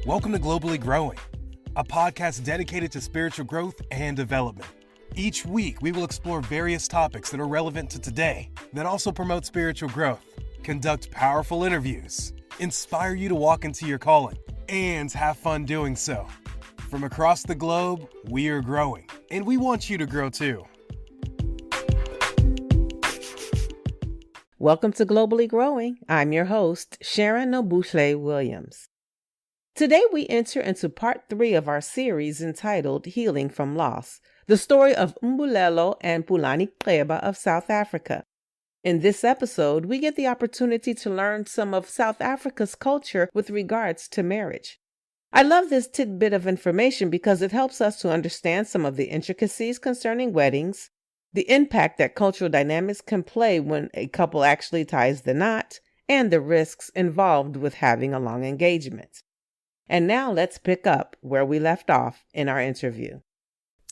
Welcome to Globally Growing, a podcast dedicated to spiritual growth and development. Each week, we will explore various topics that are relevant to today that also promote spiritual growth, conduct powerful interviews, inspire you to walk into your calling, and have fun doing so. From across the globe, we are growing, and we want you to grow too. Welcome to Globally Growing. I'm your host, Sharon Nobuhle Williams. Today we enter into part 3 of our series entitled Healing from Loss, the story of Mbulelo and Pulane Gqeba of South Africa. In this episode, we get the opportunity to learn some of South Africa's culture with regards to marriage. I love this tidbit of information because it helps us to understand some of the intricacies concerning weddings, the impact that cultural dynamics can play when a couple actually ties the knot, and the risks involved with having a long engagement. And now let's pick up where we left off in our interview.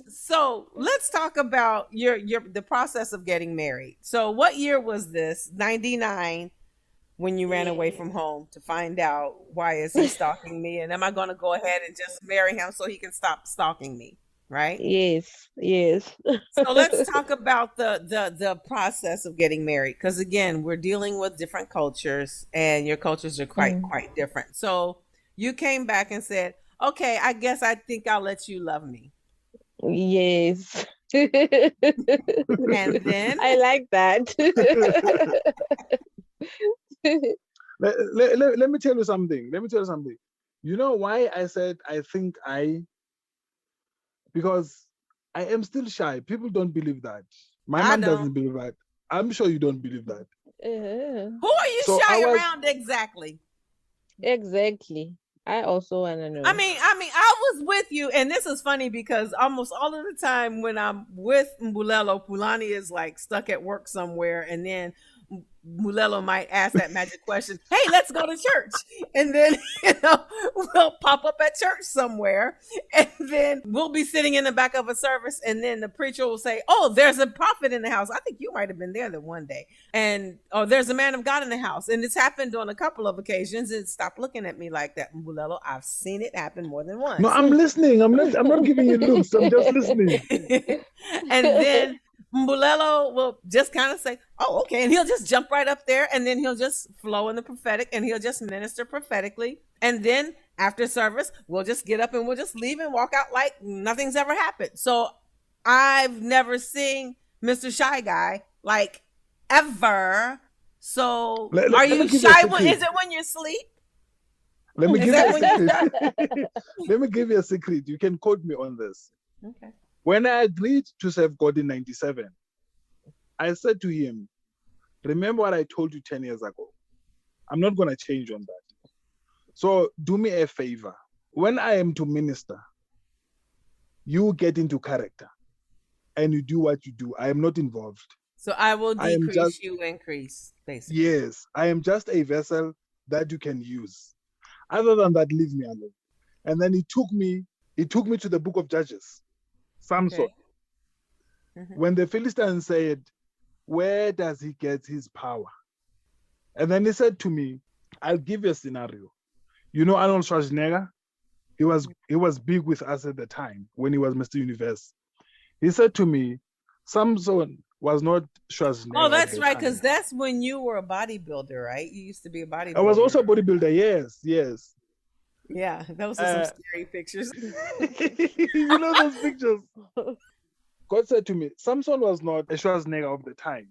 So let's talk about the process of getting married. So what year was this? 99, when you ran away from home to find out, why is he stalking me? And am I going to go ahead and just marry him so he can stop stalking me? Right? Yes. So let's talk about the process of getting married. Because again, we're dealing with different cultures and your cultures are quite different. So you came back and said, okay, I think I'll let you love me. Yes. And then I like that. let me tell you something. You know why I said because I am still shy. People don't believe that. My mom doesn't believe that. I'm sure you don't believe that. Who are you shy around exactly? Exactly. I also want to know. I mean, I was with you, and this is funny because almost all of the time when I'm with Mbulelo, Pulane is like stuck at work somewhere, and then Mbulelo might ask that magic question, hey, let's go to church. And then, we'll pop up at church somewhere, and then we'll be sitting in the back of a service, and then the preacher will say, oh, there's a prophet in the house. I think you might have been there that one day. And, oh, there's a man of God in the house. And it's happened on a couple of occasions. And stop looking at me like that, Mbulelo. I've seen it happen more than once. No, I'm listening. I'm not giving you looks. I'm just listening. And then Mbulelo will just kind of say, oh, okay. And he'll just jump right up there, and then he'll just flow in the prophetic, and he'll just minister prophetically. And then after service, we'll just get up and we'll just leave and walk out like nothing's ever happened. So I've never seen Mr. Shy Guy like ever. So are you shy? Is it when you sleep? Let me give you a secret. You can quote me on this. Okay. When I agreed to serve God in 97, I said to him, remember what I told you 10 years ago. I'm not going to change on that. So do me a favor. When I am to minister, you get into character and you do what you do. I am not involved. So I will decrease, you increase, basically. Yes, I am just a vessel that you can use. Other than that, leave me alone. And then he took me to the book of Judges. Samson. Okay. Mm-hmm. When the Philistines said, where does he get his power? And then he said to me, I'll give you a scenario. You know Arnold Schwarzenegger? He was big with us at the time when he was Mr. Universe. He said to me, Samson was not Schwarzenegger. Oh, that's right, because that's when you were a bodybuilder, right? You used to be a bodybuilder. I was also a bodybuilder, yes. Yeah, those are some scary pictures. You know those pictures? God said to me, Samson was not a Schwarzenegger of the time.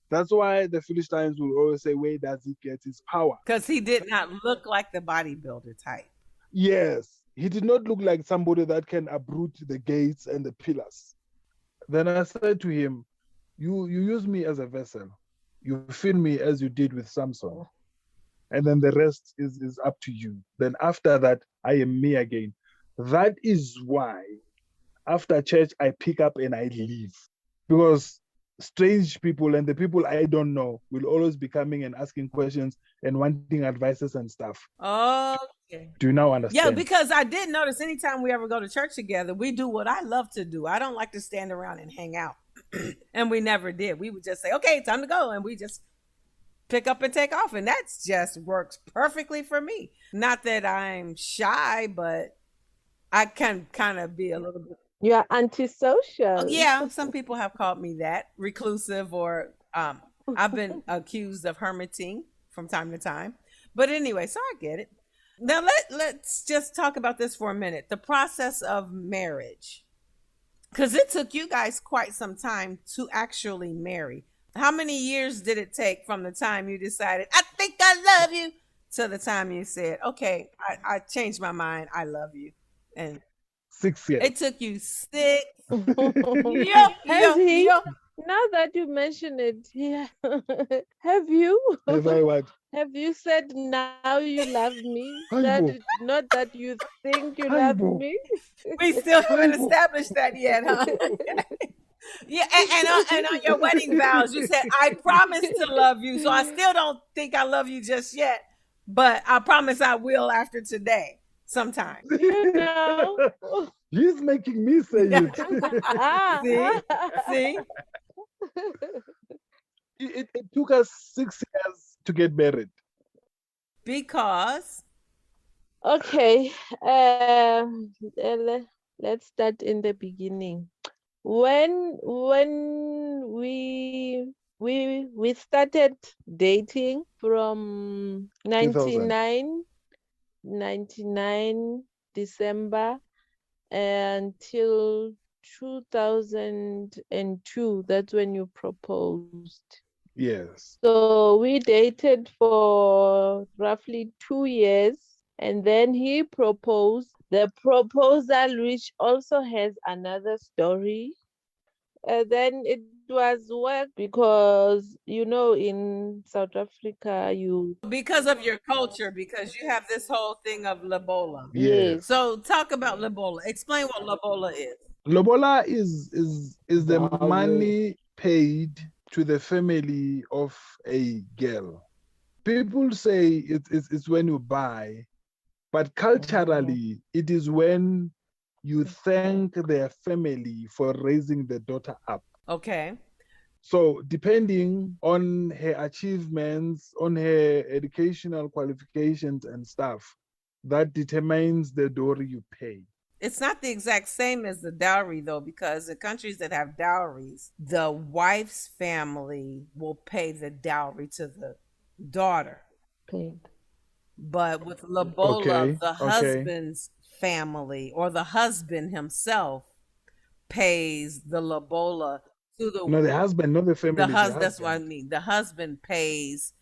That's why the Philistines will always say, where does he get his power? Because he did not look like the bodybuilder type. Yes, he did not look like somebody that can uproot the gates and the pillars. Then I said to him, you use me as a vessel. You fill me as you did with Samson. And then the rest is up to you. Then after that, I am me again. That is why after church, I pick up and I leave. Because strange people and the people I don't know will always be coming and asking questions and wanting advices and stuff. Okay. Do you now understand? Yeah, because I did notice anytime we ever go to church together, we do what I love to do. I don't like to stand around and hang out. And we never did. We would just say, okay, time to go. And we just pick up and take off. And that's just works perfectly for me. Not that I'm shy, but I can kind of be a little bit. You are antisocial. Yeah, some people have called me that, reclusive, or I've been accused of hermiting from time to time. But anyway, so I get it. Now let's just talk about this for a minute. The process of marriage. Because it took you guys quite some time to actually marry. How many years did it take from the time you decided, I think I love you, to the time you said, okay, I changed my mind, I love you? And 6 years. it took you 6 Has he? Now that you mention it, yeah. Have you? Have I what? Have you said now you love me? Aibo. Not that you think you love Aibo. me. We still haven't established that yet, huh? Yeah, and on your wedding vows, you said, I promise to love you. So I still don't think I love you just yet, but I promise I will after today, sometime. You know. He's making me say it. See? It took us 6 years to get married. Because? Okay. Let's start in the beginning. When we started dating from 99 December until 2002, that's when you proposed. Yes. So we dated for roughly 2 years, and then he proposed. The proposal, which also has another story, then it was work because, in South Africa, because of your culture, because you have this whole thing of lobola. Yes. So talk about lobola. Explain what lobola is. Lobola is the money paid to the family of a girl. People say it's when you buy, but culturally, it is when you thank their family for raising the daughter up. Okay. So depending on her achievements, on her educational qualifications and stuff, that determines the dowry you pay. It's not the exact same as the dowry, though, because in countries that have dowries, the wife's family will pay the dowry to the daughter. paid. But with lobola, Okay, the okay. husband's family or the husband himself pays the lobola to the No, the husband, not the family. That's what I mean. The husband pays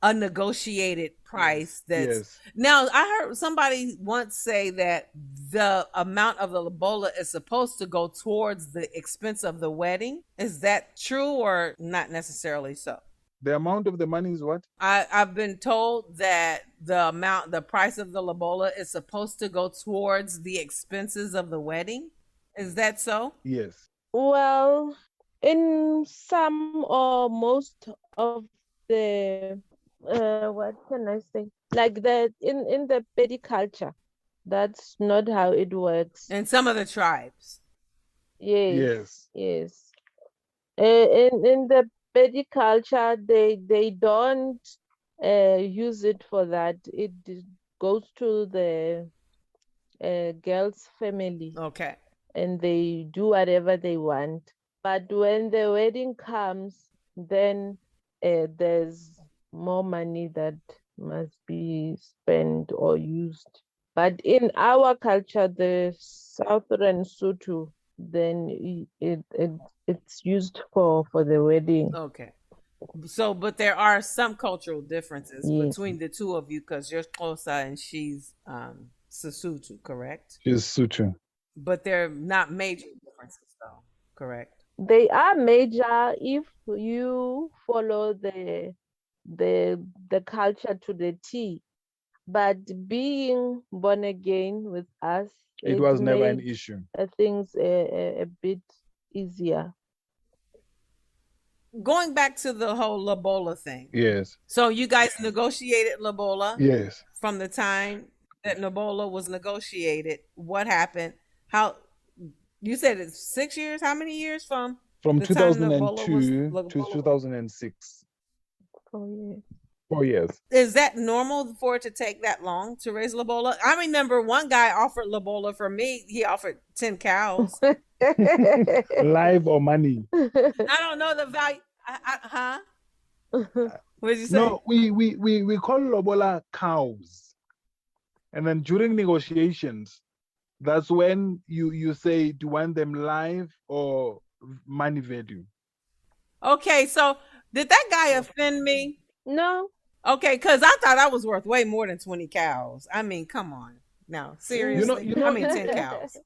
a negotiated price. Yes. Now, I heard somebody once say that the amount of the lobola is supposed to go towards the expense of the wedding. Is that true or not necessarily so? The amount of the money is what? I've been told that the price of the lobola is supposed to go towards the expenses of the wedding. Is that so? Yes. Well, in some or most of the what can I say? Like that in the petty culture, that's not how it works. In some of the tribes. Yes. Yes. In the petty culture, they don't use it for that. It goes to the girl's family. Okay. And they do whatever they want. But when the wedding comes, then there's more money that must be spent or used. But in our culture, the Southern Sotho, then it's used for the wedding. Okay. So, but there are some cultural differences Yes. between the two of you because you're Xhosa and she's Sesotho, correct? She's Sotho. But they're not major differences, though, correct? They are major if you follow the culture to the T. But being born again with us, It was never an made issue. things a bit easier. Going back to the whole lobola thing. Yes. So you guys negotiated lobola. Yes. From the time that lobola was negotiated, what happened? How you said it's 6 years? How many years from the time lobola 2002 was- to 2006? Oh, 4 years. Is that normal for it to take that long to raise Lobola? I remember one guy offered Lobola for me. He offered 10 cows. yeah. Live or money? I don't know the value. Huh? What did you say? No, we call lobola cows. And then during negotiations, that's when you say, do you want them live or money value? Okay, so did that guy offend me? No. Okay, because I thought I was worth way more than 20 cows. I mean, come on. No, seriously. You know, I mean, 10 cows.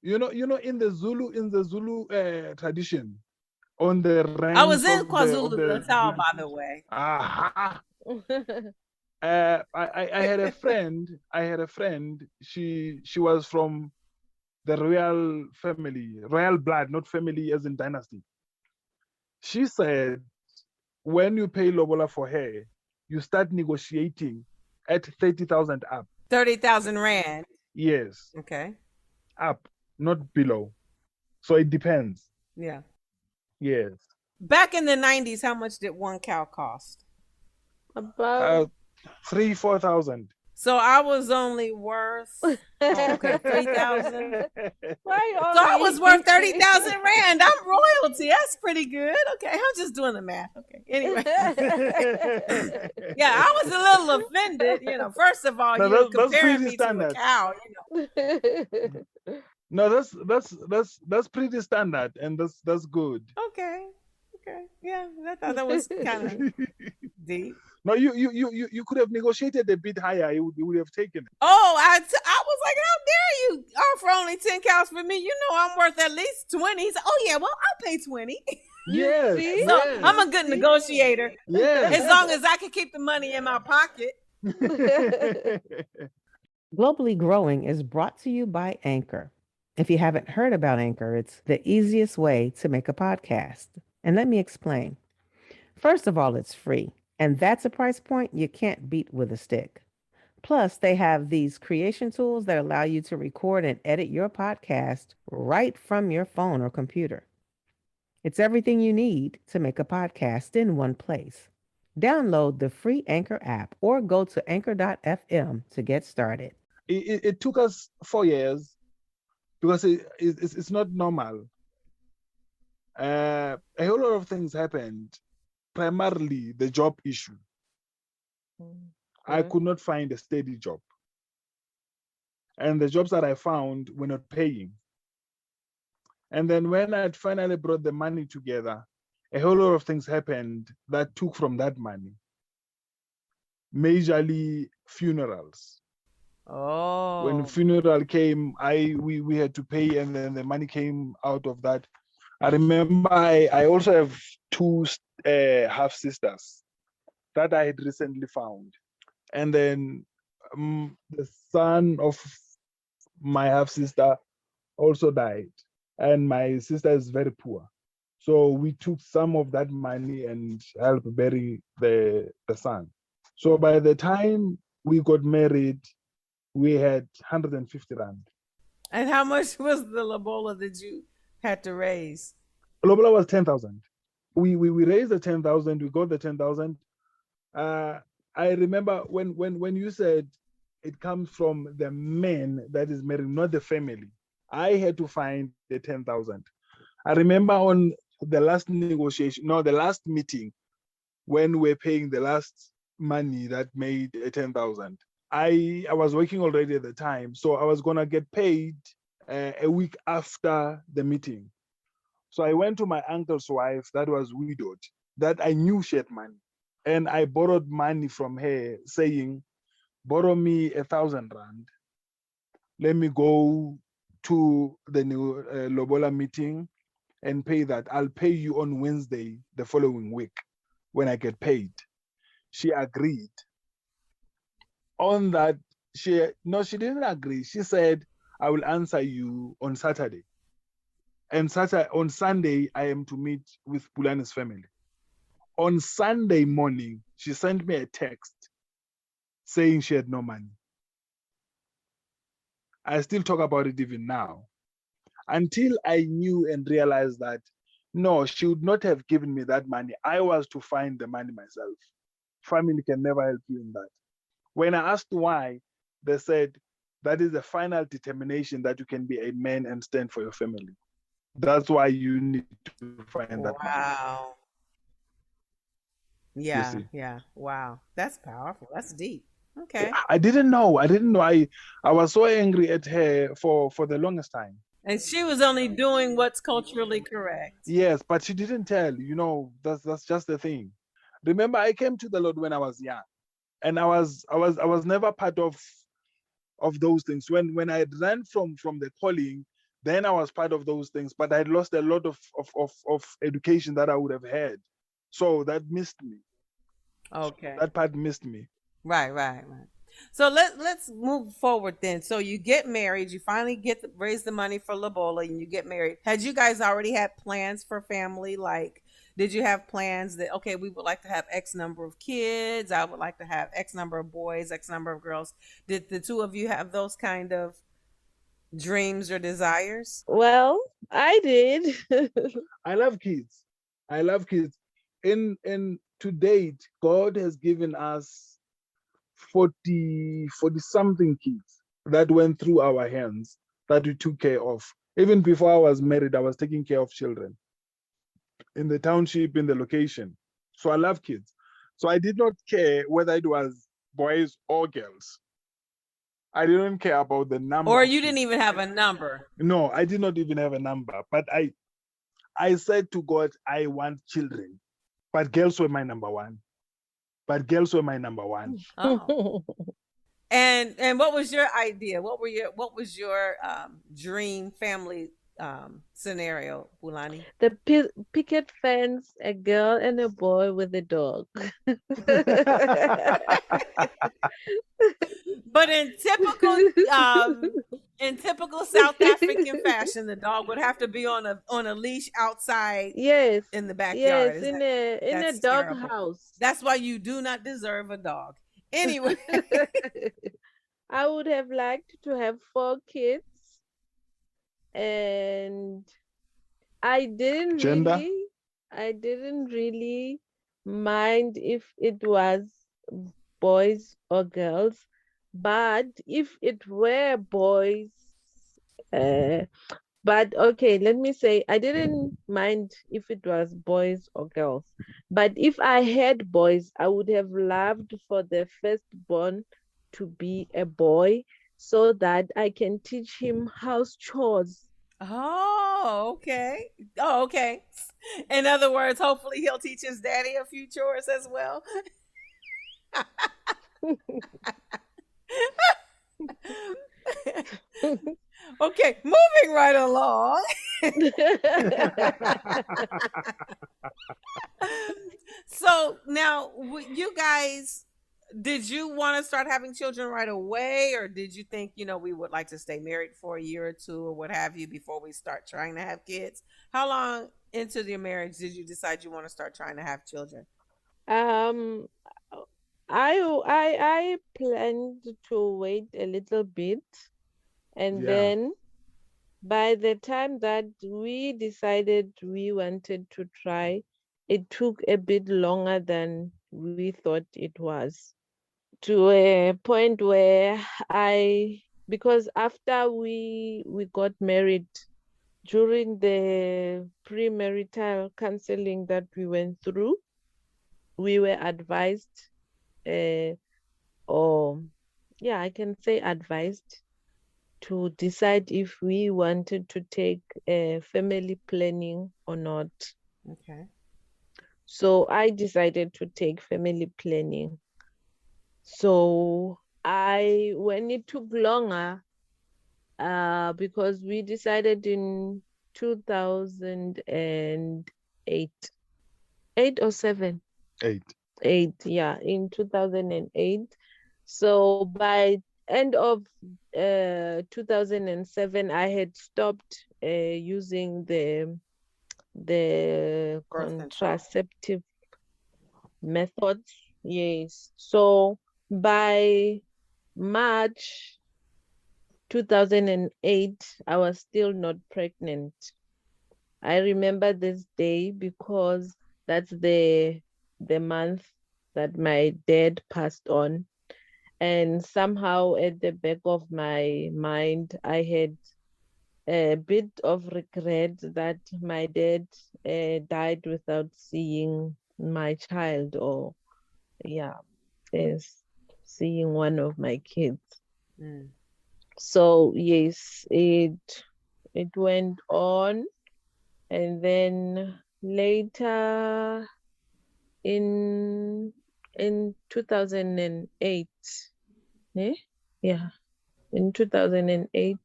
You know, in the Zulu tradition, on the ranks I was in of KwaZulu the Natal, by the way. Aha. I had a friend. She was from the royal family, royal blood, not family as in dynasty. She said, when you pay lobola for her, you start negotiating at 30,000 up. 30,000 Rand. Yes, Okay. up, not below. So it depends. Yeah. Yes. Back in the 90s, how much did one cow cost? About 3,000-4,000. So I was only worth, okay, 3,000. Why you So I only- was worth 30,000 Rand. I'm royalty. That's pretty good. Okay, I'm just doing the math. Okay, anyway. Yeah, I was a little offended. You know, first of all, No, you that's comparing pretty me to a standard. cow. You know. No, that's pretty standard, and that's good. Okay. Yeah, I thought that was kind of deep. No, you could have negotiated a bit higher. You would have taken it. Oh, I was like, how dare you offer only 10 cows for me? You know I'm worth at least 20. He said, oh yeah, well, I'll pay 20. Yes. see? So yes, I'm a good negotiator. yes. As long as I can keep the money in my pocket. Globally Growing is brought to you by Anchor. If you haven't heard about Anchor, it's the easiest way to make a podcast. And let me explain. First of all, it's free. And that's a price point you can't beat with a stick. Plus, they have these creation tools that allow you to record and edit your podcast right from your phone or computer. It's everything you need to make a podcast in one place. Download the free Anchor app or go to anchor.fm to get started. It took us 4 years because it's not normal. A whole lot of things happened. Primarily, the job issue. I could not find a steady job. And the jobs that I found were not paying. And then when I finally brought the money together, a whole lot of things happened that took from that money. Majorly funerals. Oh. When funeral came, we had to pay, and then the money came out of that. I remember I also have two half sisters that I had recently found, and then the son of my half sister also died, and my sister is very poor, so we took some of that money and helped bury the son. So by the time we got married, we had 150 rand. And how much was the lobola that you had to raise? Lobola was 10,000. We raised the 10,000. We got the 10,000. I remember when you said it comes from the man that is married, not the family. I had to find the 10,000. I remember on the last negotiation, no, the last meeting, when we're paying the last money that made 10,000. I was working already at the time, so I was gonna get paid a week after the meeting. So I went to my uncle's wife that was widowed, that I knew she had money, and I borrowed money from her, saying, "Borrow me 1,000 rand. Let me go to the new Lobola meeting and pay that. I'll pay you on Wednesday the following week when I get paid." She agreed. On that, she didn't agree. She said, "I will answer you on Saturday." And on Sunday, I am to meet with Pulane's family. On Sunday morning, she sent me a text saying she had no money. I still talk about it even now. Until I knew and realized that, no, she would not have given me that money. I was to find the money myself. family can never help you in that. When I asked why, they said that is the final determination that you can be a man and stand for your family. That's why you need to find that man. Wow. You Yeah, see. yeah. Wow. That's powerful. That's deep. Okay. I didn't know. I was so angry at her for the longest time. And she was only doing what's culturally correct. Yes, but she didn't tell. That's just the thing. Remember, I came to the Lord when I was young, and I was never part of those things. When I ran from the calling, then I was part of those things. But I lost a lot of education that I would have had, so that missed me. Okay. That part missed me. Right. So let's move forward then. So you get married, you finally raise the money for Lobola, and you get married. Had you guys already had plans for family? Like, did you have plans that, okay, we would like to have X number of kids, I would like to have X number of boys, X number of girls? Did the two of you have those kind of dreams or desires? Well, I did. I love kids. I love kids. In to date, God has given us 40 something kids that went through our hands that we took care of. Even before I was married, I was taking care of children in the township, in the location. So I love kids. So I did not care whether it was boys or girls. I didn't care about the number. Or you didn't even have a number? No, I did not even have a number. But I said to God, I want children. But girls were my number one. Oh. And what was your idea? What was your dream family scenario, Pulane? The picket fence, a girl and a boy with a dog. But in typical South African fashion, the dog would have to be on a leash outside. Yes. In the backyard. Yes, in a dog house. That's why you do not deserve a dog. Anyway. I would have liked to have 4 kids, and I didn't really mind if it was boys or girls, but if it were boys, but okay, let me say, I didn't mind if it was boys or girls, but if I had boys, I would have loved for the firstborn to be a boy so that I can teach him house chores. Oh, okay. In other words, hopefully he'll teach his daddy a few chores as well. Okay, moving right along. So now, you guys, did you want to start having children right away, or did you think, we would like to stay married for a year or two or what have you before we start trying to have kids? How long into your marriage did you decide you want to start trying to have children? I planned to wait a little bit, and then by the time that we decided we wanted to try, it took a bit longer than we thought it was, to a point where because after we got married, during the premarital counseling that we went through, we were advised, I can say advised, to decide if we wanted to take family planning or not. Okay. So I decided to take family planning. So when it took longer, because we decided in 2008, 8 or 7? 8, yeah, in 2008. So by end of 2007, I had stopped using the contraceptive methods. Yes. So by March 2008, I was still not pregnant. I remember this day because that's the month that my dad passed on. And somehow at the back of my mind, I had a bit of regret that my dad died without seeing my child, or yes, seeing one of my kids. Mm. So yes, it went on, and then later in 2008, eh? Yeah, in 2008,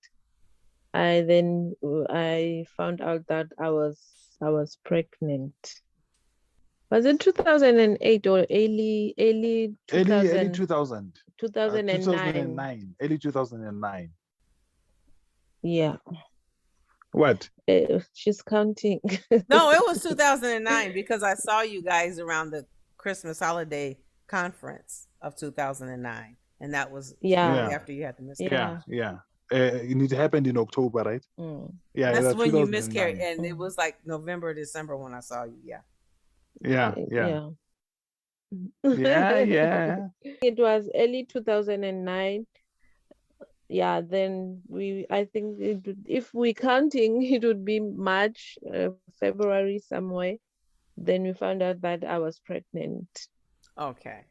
I found out that I was pregnant. Was it 2008 or early Early 2000, 2000. 2009? 2009. Early 2009. Yeah, What? she's counting. No, it was 2009 because I saw you guys around the Christmas holiday conference of 2009, and that was Yeah, Yeah. after you had the yeah. miscarriage. Yeah. It happened in October, right? Mm. Yeah, That's that's when you miscarried, 2009. and it was like November, December when I saw you. Yeah. Yeah, yeah. Yeah. Yeah. It was early 2009. Yeah, then I think if we counting, it would be March, February somewhere. Then we found out that I was pregnant. Okay.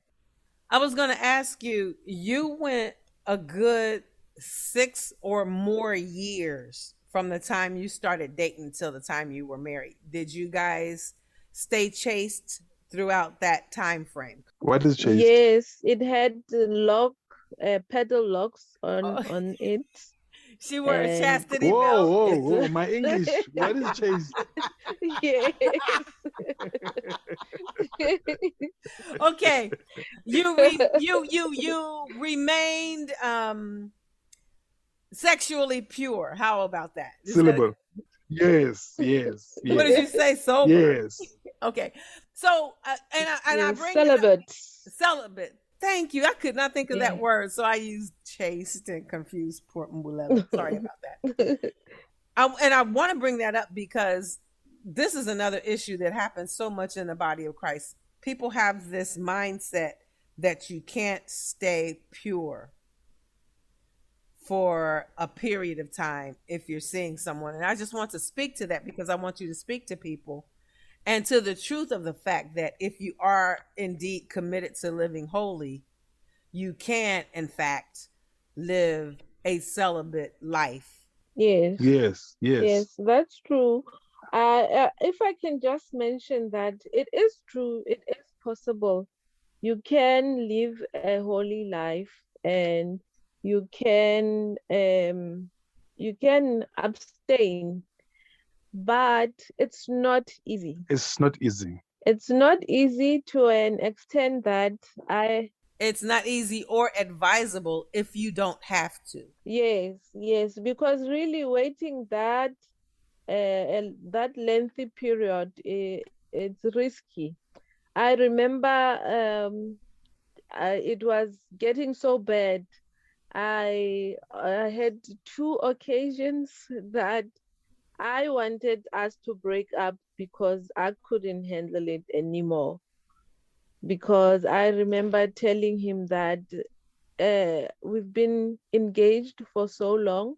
I was going to ask you, you went a good 6 or more years from the time you started dating till the time you were married. Did you guys stay chaste throughout that time frame? What is chaste? Yes, it had pedal locks Oh, on it. she wore a And chastity Whoa, belt. whoa, it whoa. was My English. What is chaste? yes. Okay. You remained sexually pure. How about that? Is that Syllable. Yes, yes, what did you yes, say? Sober. yes. Okay. So and I Yes, bring it up, celibate. celibate. Thank you. I could not think of that Yeah. word, so I used chaste and confused Port Mbulelo. Sorry about that. I want to bring that up because this is another issue that happens so much in the body of Christ. People have this mindset that you can't stay pure for a period of time if you're seeing someone. And I just want to speak to that because I want you to speak to people and to the truth of the fact that if you are indeed committed to living holy, you can, in fact, live a celibate life. Yes. Yes, yes. Yes, that's true. If I can just mention that it is true, it is possible. You can live a holy life, and you can abstain, but it's not easy. It's not easy. It's not easy to an extent that It's not easy or advisable if you don't have to. yes, because really waiting that lengthy period, it's risky. I remember it was getting so bad. I had two occasions that I wanted us to break up because I couldn't handle it anymore. Because I remember telling him that we've been engaged for so long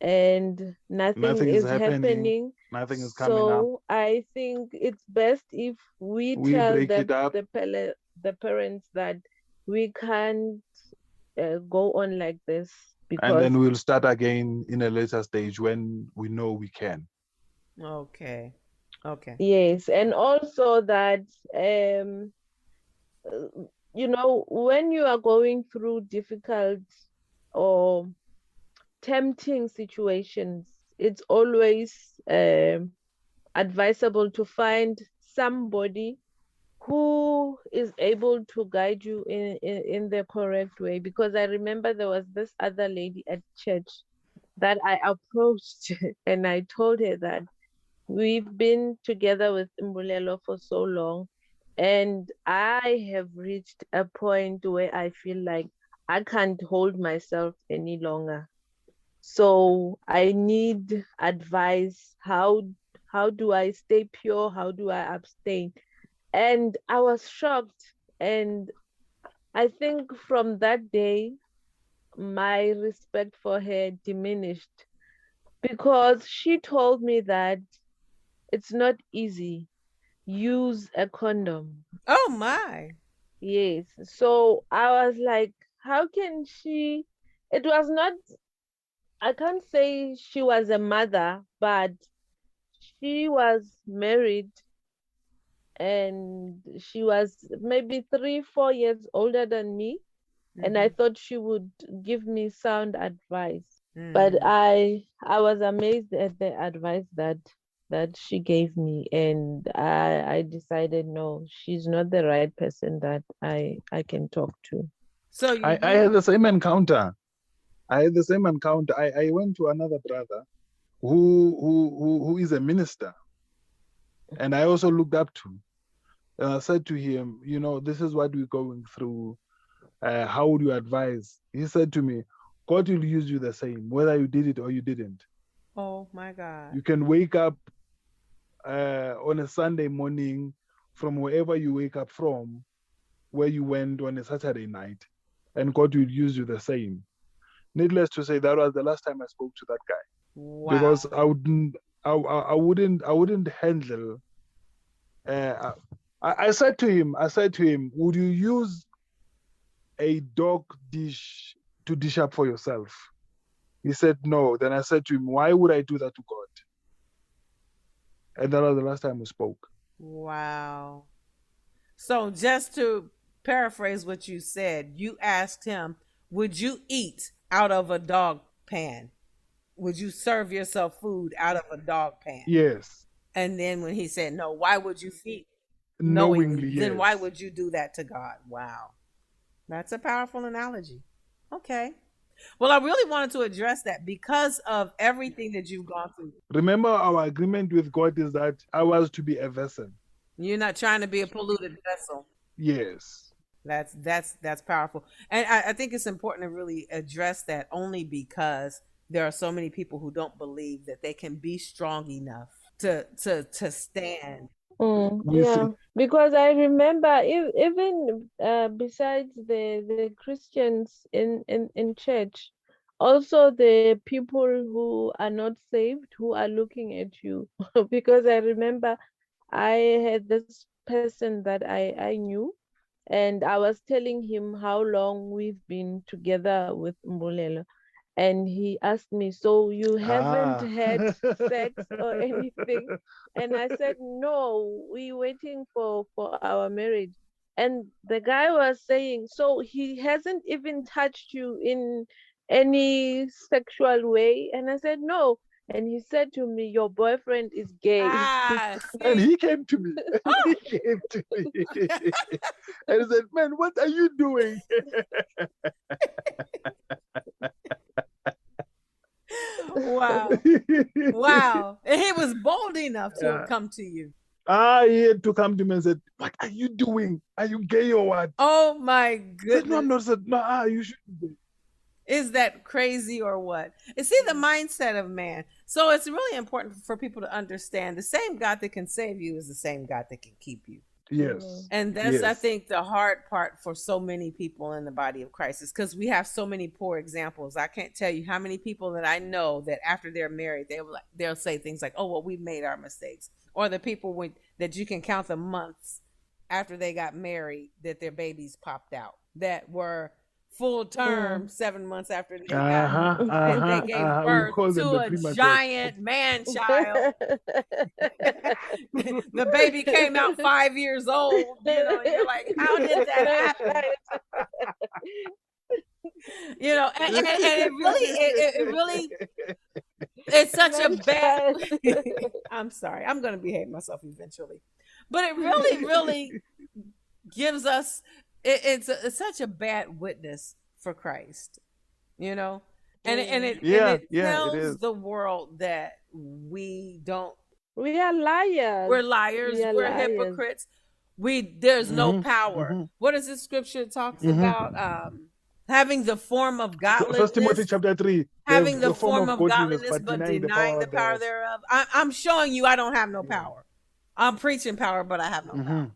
and nothing is is happening. happening. Nothing is coming up. So I think it's best if we We tell break it up. the parents that we can't go on like this And because then we'll start again in a later stage when we know we can. Okay. Okay. yes, and also that when you are going through difficult or tempting situations, it's always advisable to find somebody who is able to guide you in the correct way. Because I remember there was this other lady at church that I approached and I told her that we've been together with Mbulelo for so long, and I have reached a point where I feel like I can't hold myself any longer. So I need advice. How do I stay pure? How do I abstain? And I was shocked. And I think from that day, my respect for her diminished because she told me that it's not easy. Use a condom. Oh my. Yes. So I was like, how can she? It was not, I can't say she was a mother, but she was married and she was maybe 3, 4 years older than me. And I thought she would give me sound advice. But I was amazed at the advice that she gave me, and I decided no, she's not the right person that I can talk to. So you I had the same encounter. I went to another brother who is a minister, and I also looked up to. And I said to him, this is what we're going through. How would you advise? He said to me, God will use you the same, whether you did it or you didn't. Oh my God. You can wake up on a Sunday morning from wherever you wake up from, where you went on a Saturday night, and God will use you the same. Needless to say, that was the last time I spoke to that guy. Wow. Because I wouldn't handle. I said to him, would you use a dog dish to dish up for yourself? He said no. Then I said to him, why would I do that to God? And that was the last time we spoke. Wow. So just to paraphrase what you said, you asked him, would you eat out of a dog pan? Would you serve yourself food out of a dog pan? Yes. And then when he said no, why would you feed? Knowingly, yes. Then why would you do that to God? Wow. That's a powerful analogy. Okay. Well, I really wanted to address that because of everything that you've gone through. Remember, our agreement with God is that I was to be a vessel. You're not trying to be a polluted vessel. Yes. That's powerful. And I think it's important to really address that only because there are so many people who don't believe that they can be strong enough to stand. Yeah, because I remember even besides the Christians in church, also the people who are not saved who are looking at you. Because I remember I had this person that I knew, and I was telling him how long we've been together with Mbulelo. And he asked me, so you haven't had sex or anything? And I said, no, we're waiting for our marriage. And the guy was saying, so he hasn't even touched you in any sexual way? And I said, no. And he said to me, your boyfriend is gay. And he came to me. He came to me. And he said, man, what are you doing? Wow. Wow. And he was bold enough to come to you. He had to come to me and said, what are you doing? Are you gay or what? Oh my goodness. Said, no, I'm not. Said, no, you shouldn't be. Is that crazy or what? You see the mindset of man. So it's really important for people to understand the same God that can save you is the same God that can keep you. Yes. And that's, I think, the hard part for so many people in the body of Christ is because we have so many poor examples. I can't tell you how many people that I know that after they're married, they'll say things like, oh, well, we made our mistakes. Or the people that you can count the months after they got married that their babies popped out that were full term 7 months after they they gave birth to a giant man child. The baby came out 5 years old. You're like, how did that happen? And it really it's such a bad I'm sorry, I'm gonna behave myself eventually, but it really gives us it's such a bad witness for Christ, and it tells the world that we are liars. We're liars. We're hypocrites. There's no power. What does the scripture talks about? Having the form of godliness. 1 Timothy chapter 3. Having the form of godliness, but denying the power thereof. I'm showing you I don't have no power. I'm preaching power, but I have no power.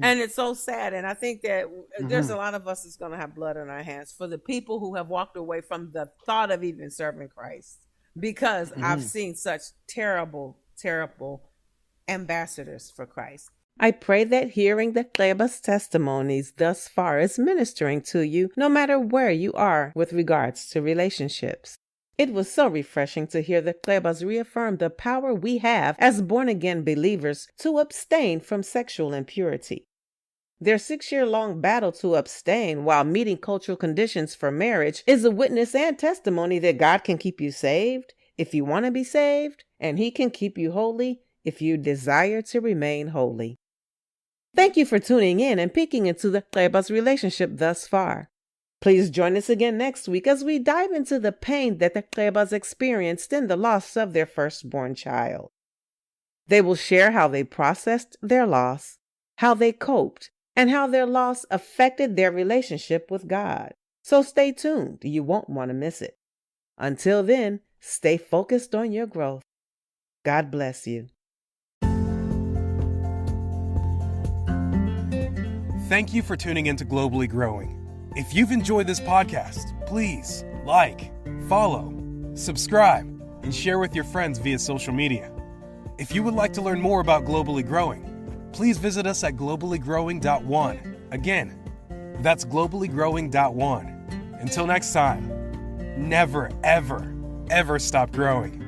And it's so sad. And I think that there's a lot of us that's going to have blood on our hands for the people who have walked away from the thought of even serving Christ, because I've seen such terrible, terrible ambassadors for Christ. I pray that hearing the Gqeba's testimonies thus far is ministering to you, no matter where you are with regards to relationships. It was so refreshing to hear the Gqebas reaffirm the power we have as born-again believers to abstain from sexual impurity. Their 6-year-long battle to abstain while meeting cultural conditions for marriage is a witness and testimony that God can keep you saved if you want to be saved, and He can keep you holy if you desire to remain holy. Thank you for tuning in and peeking into the Gqeba's relationship thus far. Please join us again next week as we dive into the pain that the Gqebas experienced in the loss of their firstborn child. They will share how they processed their loss, how they coped, and how their loss affected their relationship with God. So stay tuned. You won't want to miss it. Until then, stay focused on your growth. God bless you. Thank you for tuning into Globally Growing. If you've enjoyed this podcast, please like, follow, subscribe, and share with your friends via social media. If you would like to learn more about Globally Growing, please visit us at globallygrowing.one. Again, that's globallygrowing.one. Until next time, never, ever, ever stop growing.